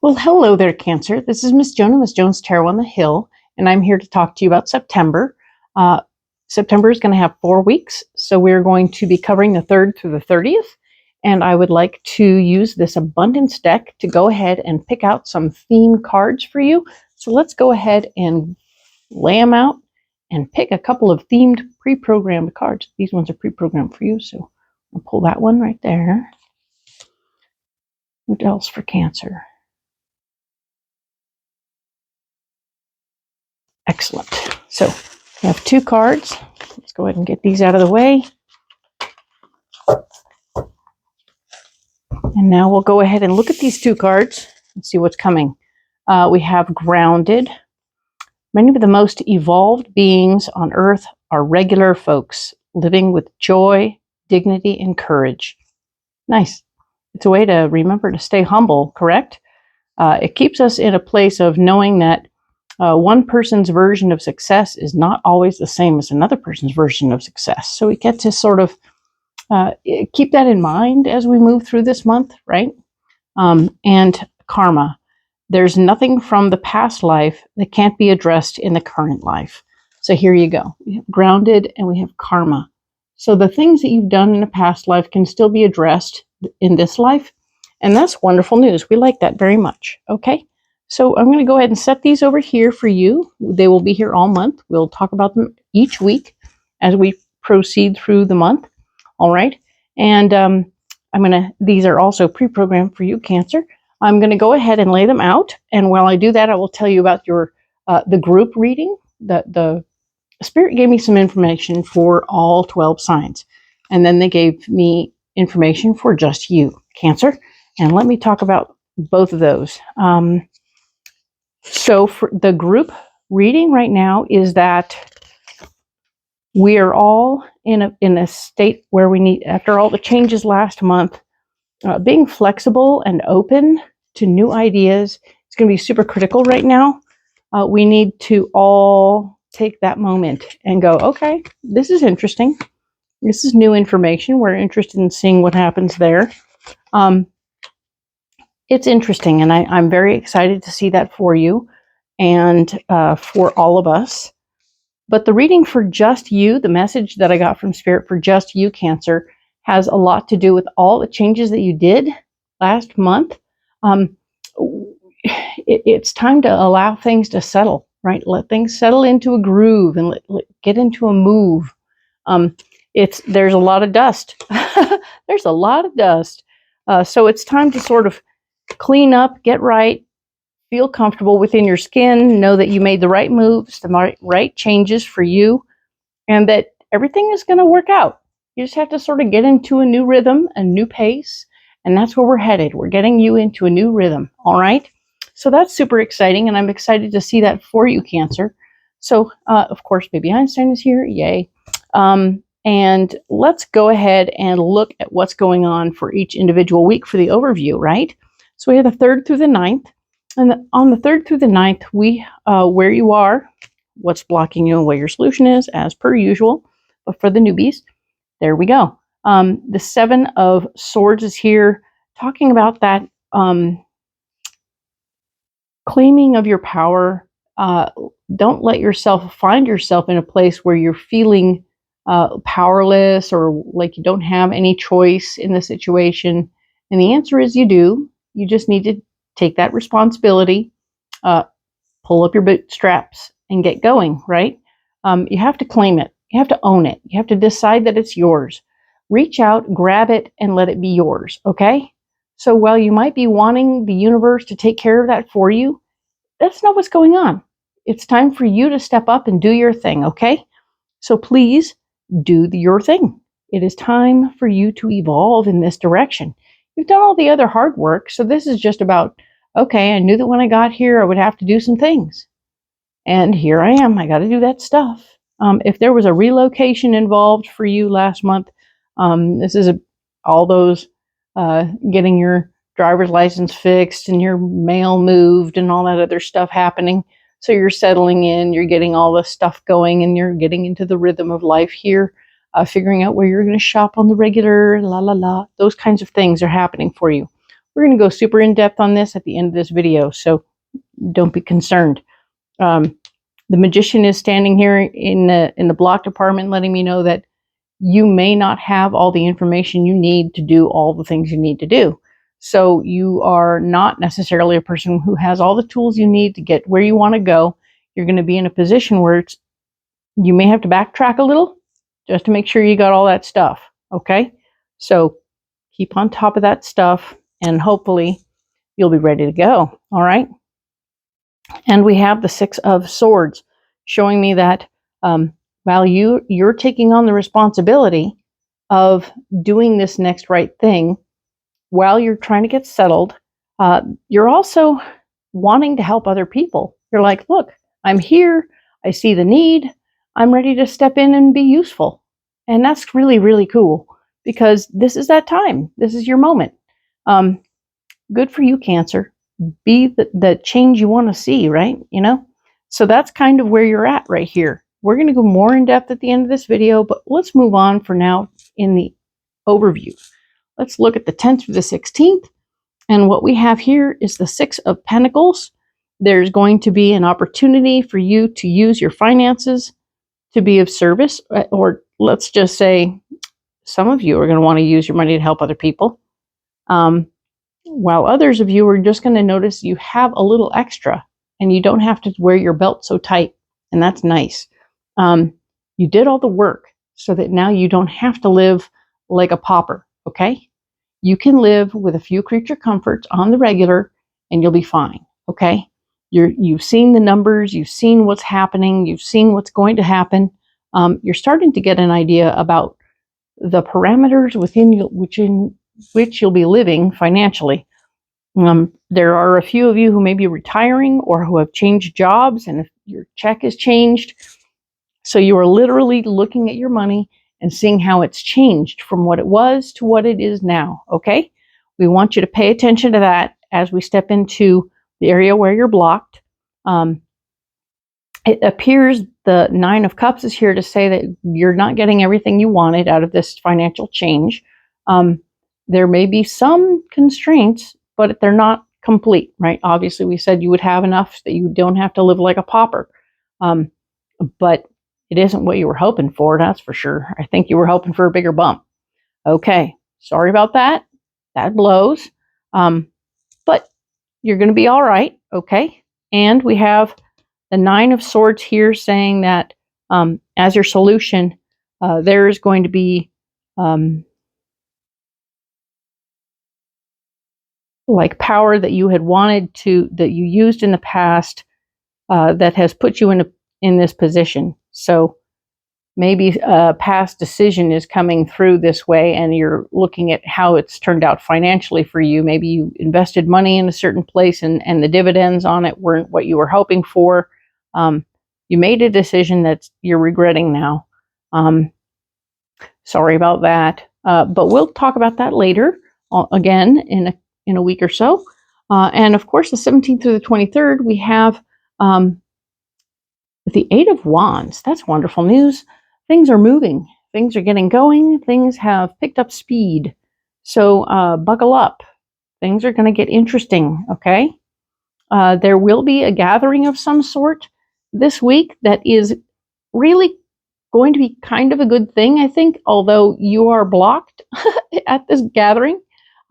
Well, hello there, Cancer. This is Miss Joan, Miss Joan's Tarot on the Hill, and I'm here to talk to you about September. September is going to have 4 weeks, so we're going to be covering the 3rd through the 30th, and I would like to use this abundance deck to go ahead and pick out some theme cards for you. So let's go ahead and lay them out and pick a couple of themed pre-programmed cards. These ones are pre-programmed for you, so I'll pull that one right there. What else for Cancer? Excellent. So we have 2 cards. Let's go ahead and get these out of the way. And now we'll go ahead and look at these 2 cards and see what's coming. We have grounded. Many of the most evolved beings on Earth are regular folks living with joy, dignity, and courage. Nice. It's a way to remember to stay humble, correct? It keeps us in a place of knowing that one person's version of success is not always the same as another person's version of success. So we get to sort of keep that in mind as we move through this month, right? And karma. There's nothing from the past life that can't be addressed in the current life. So here you go. We have grounded and we have karma. So the things that you've done in a past life can still be addressed in this life. And that's wonderful news. We like that very much. Okay. So I'm going to go ahead and set these over here for you. They will be here all month. We'll talk about them each week as we proceed through the month. All right. And these are also pre-programmed for you, Cancer. I'm going to go ahead and lay them out. And while I do that, I will tell you about your the group reading. The Spirit gave me some information for all 12 signs. And then they gave me information for just you, Cancer. And let me talk about both of those. So for the group reading right now is that we are all in a state where we need, after all the changes last month, being flexible and open to new ideas. It's going to be super critical right now. We need to all take that moment and go, okay, this is interesting. This is new information. We're interested in seeing what happens there. It's interesting, and I'm very excited to see that for you and for all of us. But the reading for just you, the message that I got from Spirit for just you, Cancer, has a lot to do with all the changes that you did last month. It's time to allow things to settle, right? Let things settle into a groove and let get into a move. There's a lot of dust. There's a lot of dust. So it's time to sort of clean up, get right, feel comfortable within your skin, know that you made the right moves, the right changes for you, and that everything is going to work out. You just have to sort of get into a new rhythm, a new pace, and that's where we're headed. We're getting you into a new rhythm, all right? So that's super exciting, and I'm excited to see that for you, Cancer. So, of course, Baby Einstein is here. Yay. And let's go ahead and look at what's going on for each individual week for the overview, right? So we have the 3rd through the 9th. And on the 3rd through the 9th, we where you are, what's blocking you, and what your solution is, as per usual. But for the newbies, there we go. The 7 of Swords is here, talking about that claiming of your power. Don't let yourself find yourself in a place where you're feeling powerless or like you don't have any choice in the situation. And the answer is you do. You just need to take that responsibility, pull up your bootstraps, and get going, right? You have to claim it. You have to own it. You have to decide that it's yours. Reach out, grab it, and let it be yours, okay? So while you might be wanting the universe to take care of that for you, that's not what's going on. It's time for you to step up and do your thing, okay? So please do your thing. It is time for you to evolve in this direction. You've done all the other hard work, so this is just about, okay, I knew that when I got here, I would have to do some things. And here I am. I got to do that stuff. If there was a relocation involved for you last month, this is all those getting your driver's license fixed and your mail moved and all that other stuff happening. So you're settling in, you're getting all the stuff going, and you're getting into the rhythm of life here. Figuring out where you're going to shop on the regular, la la la. Those kinds of things are happening for you. We're going to go super in depth on this at the end of this video, so don't be concerned. The magician is standing here in the block department letting me know that you may not have all the information you need to do all the things you need to do. So you are not necessarily a person who has all the tools you need to get where you want to go. You're going to be in a position where you may have to backtrack a little just to make sure you got all that stuff. Okay? So keep on top of that stuff and hopefully you'll be ready to go. All right? And we have the Six of Swords showing me that while you're taking on the responsibility of doing this next right thing, while you're trying to get settled, you're also wanting to help other people. You're like, look, I'm here. I see the need. I'm ready to step in and be useful. And that's really, really cool because this is that time. This is your moment. Good for you, Cancer. Be the change you want to see, right? You know? So that's kind of where you're at right here. We're going to go more in depth at the end of this video, but let's move on for now in the overview. Let's look at the 10th through the 16th. And what we have here is the Six of Pentacles. There's going to be an opportunity for you to use your finances to be of service, or let's just say some of you are going to want to use your money to help other people. While others of you are just going to notice you have a little extra and you don't have to wear your belt so tight. And that's nice. You did all the work so that now you don't have to live like a pauper. Okay? You can live with a few creature comforts on the regular and you'll be fine. Okay? You've seen the numbers. You've seen what's happening. You've seen what's going to happen. You're starting to get an idea about the parameters within which you'll be living financially. There are a few of you who may be retiring or who have changed jobs, and if your check is changed, so you are literally looking at your money and seeing how it's changed from what it was to what it is now. Okay, we want you to pay attention to that as we step into the area where you're blocked. It appears the Nine of Cups is here to say that you're not getting everything you wanted out of this financial change. There may be some constraints, but they're not complete, right? Obviously, we said you would have enough that you don't have to live like a pauper. But it isn't what you were hoping for, that's for sure. I think you were hoping for a bigger bump. Okay, sorry about that. That blows. But you're going to be all right, okay? And we have the Nine of Swords here saying that as your solution, there is going to be like power that you had wanted to, that you used in the past, that has put you in this position. So maybe a past decision is coming through this way and you're looking at how it's turned out financially for you. Maybe you invested money in a certain place and the dividends on it weren't what you were hoping for. You made a decision that you're regretting now. Sorry about that. But we'll talk about that later again in a week or so. And of course, the 17th through the 23rd, we have the Eight of Wands. That's wonderful news. Things are moving. Things are getting going. Things have picked up speed. So buckle up. Things are going to get interesting, okay? There will be a gathering of some sort this week that is really going to be kind of a good thing, I think, although you are blocked at this gathering.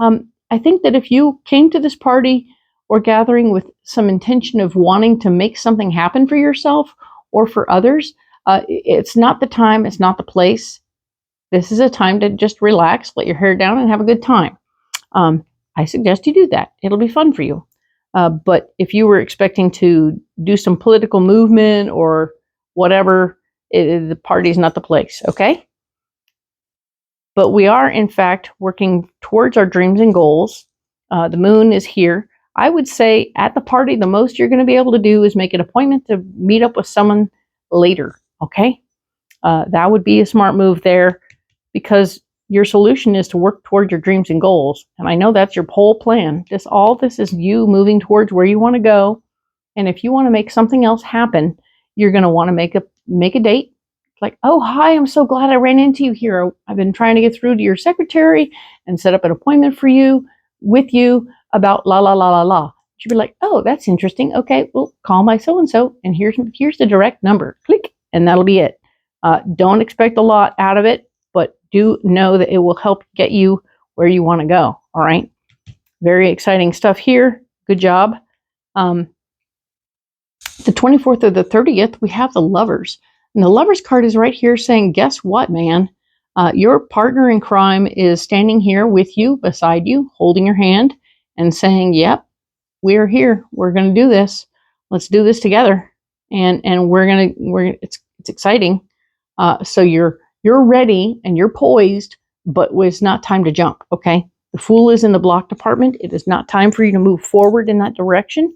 I think that if you came to this party or gathering with some intention of wanting to make something happen for yourself or for others, it's not the time, it's not the place. This is a time to just relax, let your hair down, and have a good time. I suggest you do that. It'll be fun for you. But if you were expecting to do some political movement or whatever, the party's not the place, okay? But we are, in fact, working towards our dreams and goals. The moon is here. I would say at the party, the most you're going to be able to do is make an appointment to meet up with someone later, okay? That would be a smart move there because your solution is to work toward your dreams and goals. And I know that's your whole plan. All this is you moving towards where you want to go. And if you want to make something else happen, you're going to want to make a date. Like, oh, hi, I'm so glad I ran into you here. I've been trying to get through to your secretary and set up an appointment for you. with you about la la la la la. She'd be like, oh, that's interesting. Okay, well, call my so-and-so, and here's the direct number. Click, and that'll be it. Don't expect a lot out of it, but do know that it will help get you where you want to go. All right. Very exciting stuff here. Good job. The 24th or the 30th, we have the Lovers. And the Lovers card is right here saying, guess what, man? Your partner in crime is standing here with you, beside you, holding your hand and saying, yep, we're here. We're going to do this. Let's do this together. And it's exciting. So you're ready and you're poised, but it's not time to jump. Okay. The Fool is in the block department. It is not time for you to move forward in that direction.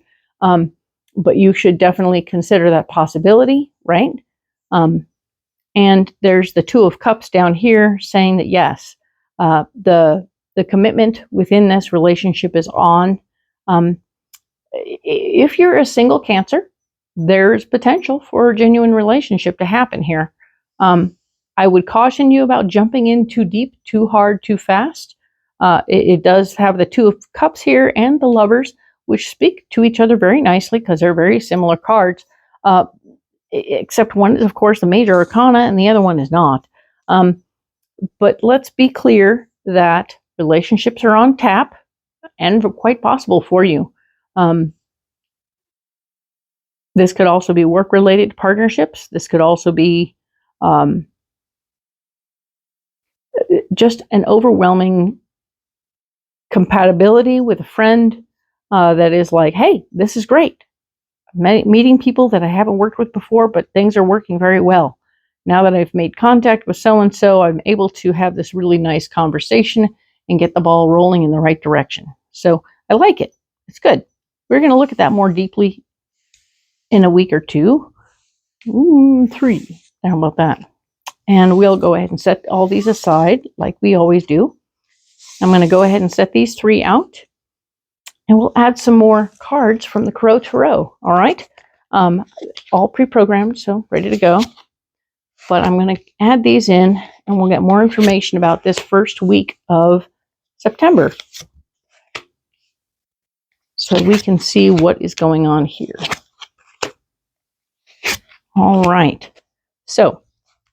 But you should definitely consider that possibility, right? And there's the Two of Cups down here saying that yes, the commitment within this relationship is on. If you're a single Cancer, there's potential for a genuine relationship to happen here. I would caution you about jumping in too deep, too hard, too fast. It does have the Two of Cups here and the Lovers, which speak to each other very nicely because they're very similar cards, except one is, of course, the Major Arcana and the other one is not. But let's be clear that relationships are on tap and quite possible for you. This could also be work-related partnerships. This could also be just an overwhelming compatibility with a friend that is like, hey, this is great. Meeting people that I haven't worked with before, but things are working very well. Now that I've made contact with so-and-so, I'm able to have this really nice conversation and get the ball rolling in the right direction. So I like it. It's good. We're going to look at that more deeply in a week or two. 3. How about that? And we'll go ahead and set all these aside like we always do. I'm going to go ahead and set these 3 out. And we'll add some more cards from the Crow Tarot. All right. All pre-programmed, so ready to go. But I'm going to add these in and we'll get more information about this first week of September. So we can see what is going on here. All right. So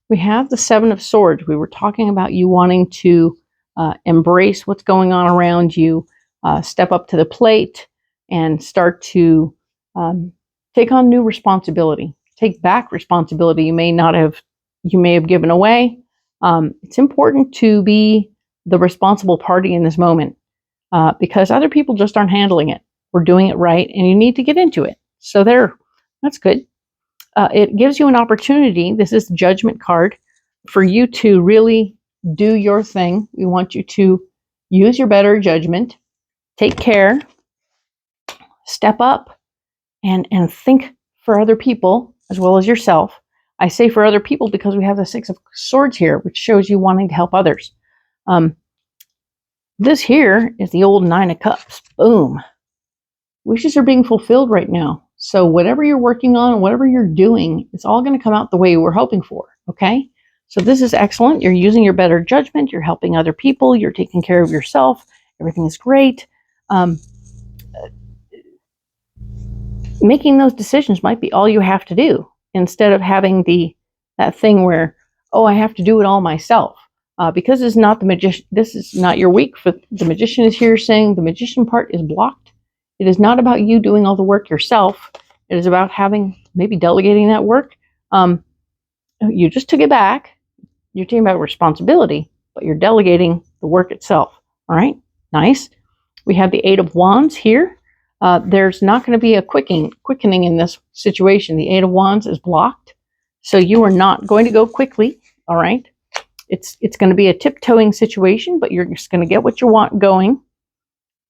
we have the 7 of Swords. We were talking about you wanting to embrace what's going on around you, step up to the plate, and start to take on new responsibility. Take back responsibility you may have given away. It's important to be the responsible party in this moment because other people just aren't handling it. We're doing it right, and you need to get into it. So that's good. It gives you an opportunity. This is the Judgment card for you to really do your thing. We want you to use your better judgment, take care, step up, and think for other people as well as yourself. I say for other people because we have the 6 of Swords here, which shows you wanting to help others. This here is the old 9 of Cups. Boom. Wishes are being fulfilled right now. So whatever you're working on, whatever you're doing, it's all going to come out the way you were hoping for. Okay? So this is excellent. You're using your better judgment. You're helping other people. You're taking care of yourself. Everything is great. Making those decisions might be all you have to do instead of having that thing where, oh, I have to do it all myself. Because it's not the magician. This is not your week. The Magician is here saying the Magician part is blocked. It is not about you doing all the work yourself. It is about maybe delegating that work. You just took it back. You're talking about responsibility, but you're delegating the work itself. All right, nice. We have the 8 of Wands here. There's not going to be a quickening in this situation. The 8 of Wands is blocked, so you are not going to go quickly. All right, it's going to be a tiptoeing situation, but you're just going to get what you want going.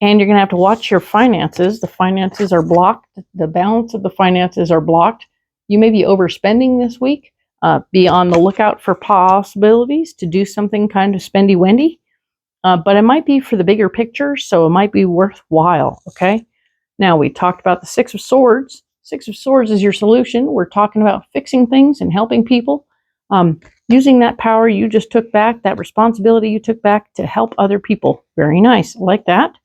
And you're going to have to watch your finances. The finances are blocked. The balance of the finances are blocked. You may be overspending this week. Be on the lookout for possibilities to do something kind of spendy-wendy. But it might be for the bigger picture, so it might be worthwhile, okay? Now, we talked about the 6 of Swords. 6 of Swords is your solution. We're talking about fixing things and helping people. Using that power you just took back, that responsibility you took back to help other people. Very nice. I like that.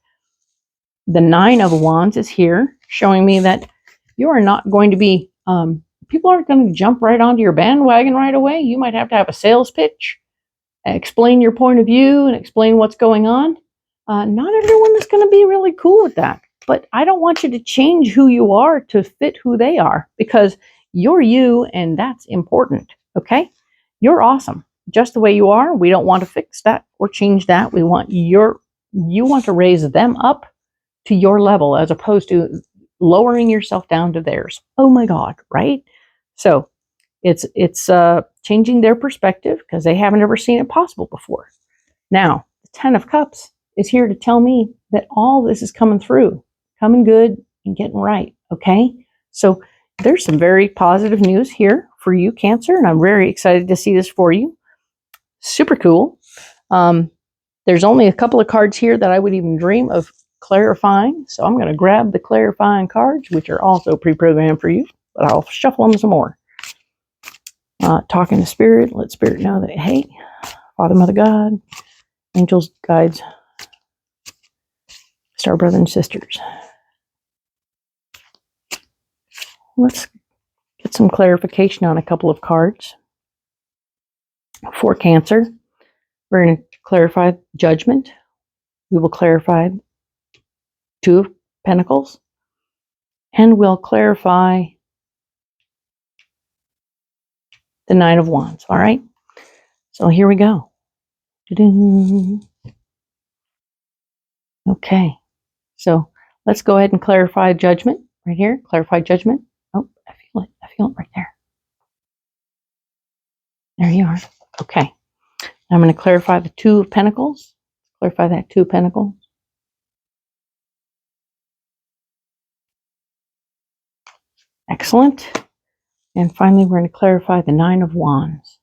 The 9 of Wands is here, showing me that you are not going to be, people aren't going to jump right onto your bandwagon right away. You might have to have a sales pitch, explain your point of view, and explain what's going on. Not everyone is going to be really cool with that. But I don't want you to change who you are to fit who they are, because you're you, and that's important, okay? You're awesome, just the way you are. We don't want to fix that or change that. You want to raise them up to your level, as opposed to lowering yourself down to theirs. Oh my God, right? So it's changing their perspective, because they haven't ever seen it possible before. Now, the 10 of Cups is here to tell me that all this is coming through, coming good and getting right, okay? So there's some very positive news here for you, Cancer, and I'm very excited to see this for you. Super cool. There's only a couple of cards here that I would even dream of clarifying, so I'm going to grab the clarifying cards, which are also pre-programmed for you, but I'll shuffle them some more. Talking to Spirit, let Spirit know that, hey, Father, Mother, God, angels, guides, star brothers and sisters. Let's get some clarification on a couple of cards. For Cancer, we're going to clarify Judgment. We will clarify 2 of Pentacles. And we'll clarify the 9 of Wands. All right? So here we go. Da-ding. Okay. So let's go ahead and clarify Judgment right here. Clarify Judgment. Oh, I feel it. I feel it right there. There you are. Okay. I'm going to clarify the 2 of Pentacles. Clarify that 2 of Pentacles. Excellent. And finally, we're going to clarify the 9 of Wands.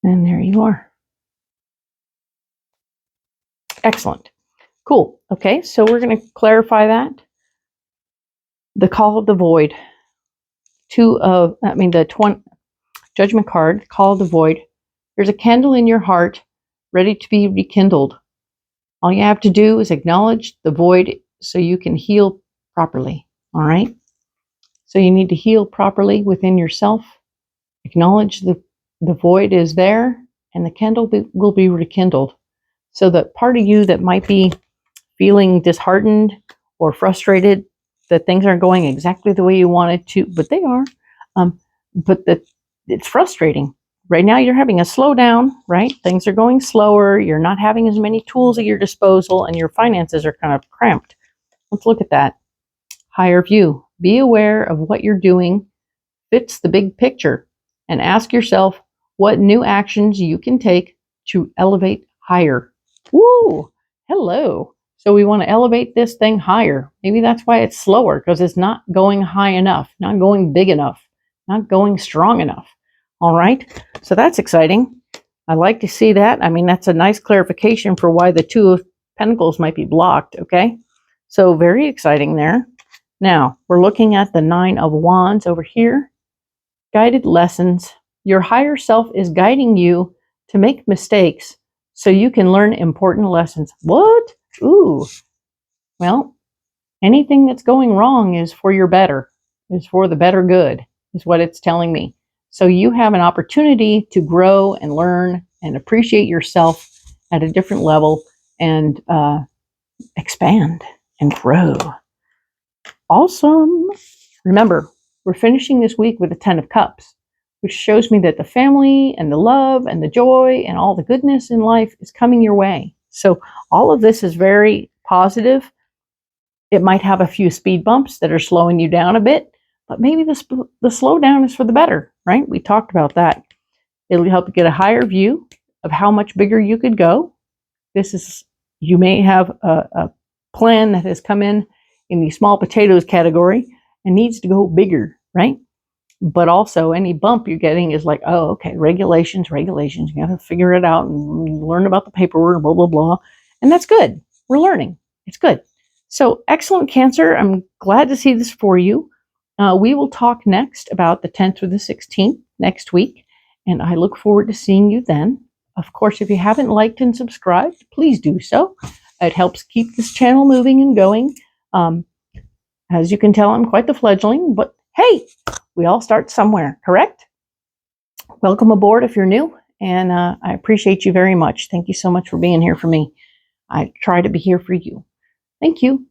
And there you are. Excellent. Cool. Okay, so we're going to clarify that. The Call of the Void. The Judgment card, Call of the Void. There's a candle in your heart ready to be rekindled. All you have to do is acknowledge the void so you can heal properly. All right? So you need to heal properly within yourself. Acknowledge the void is there, and the candle will be rekindled. So that part of you that might be feeling disheartened or frustrated that things aren't going exactly the way you wanted to, but they are, but that it's frustrating. Right now you're having a slowdown, right? Things are going slower. You're not having as many tools at your disposal, and your finances are kind of cramped. Let's look at that. Higher view. Be aware of what you're doing fits the big picture, and ask yourself what new actions you can take to elevate higher. Woo! Hello. So we want to elevate this thing higher. Maybe that's why it's slower, because it's not going high enough, not going big enough, not going strong enough. All right. So that's exciting. I like to see that. I mean, that's a nice clarification for why the 2 of Pentacles might be blocked. Okay. So very exciting there. Now we're looking at the 9 of Wands over here. Guided lessons. Your higher self is guiding you to make mistakes so you can learn important lessons. What? Ooh. Well, anything that's going wrong is for your better, is for the better good, is what it's telling me. So you have an opportunity to grow and learn and appreciate yourself at a different level, and expand and grow. Awesome. Remember, we're finishing this week with the 10 of Cups, which shows me that the family and the love and the joy and all the goodness in life is coming your way. So all of this is very positive. It might have a few speed bumps that are slowing you down a bit, but maybe the slowdown is for the better, right? We talked about that. It'll help you get a higher view of how much bigger you could go. You may have a plan that has come in the small potatoes category and needs to go bigger, right? But also any bump you're getting is like, oh, okay, regulations. You have to figure it out and learn about the paperwork, blah, blah, blah. And that's good. We're learning. It's good. So excellent, Cancer. I'm glad to see this for you. We will talk next about the 10th through the 16th next week. And I look forward to seeing you then. Of course, if you haven't liked and subscribed, please do so. It helps keep this channel moving and going. As you can tell, I'm quite the fledgling, but hey, we all start somewhere, correct? Welcome aboard if you're new, and I appreciate you very much. Thank you so much for being here for me. I try to be here for you. Thank you.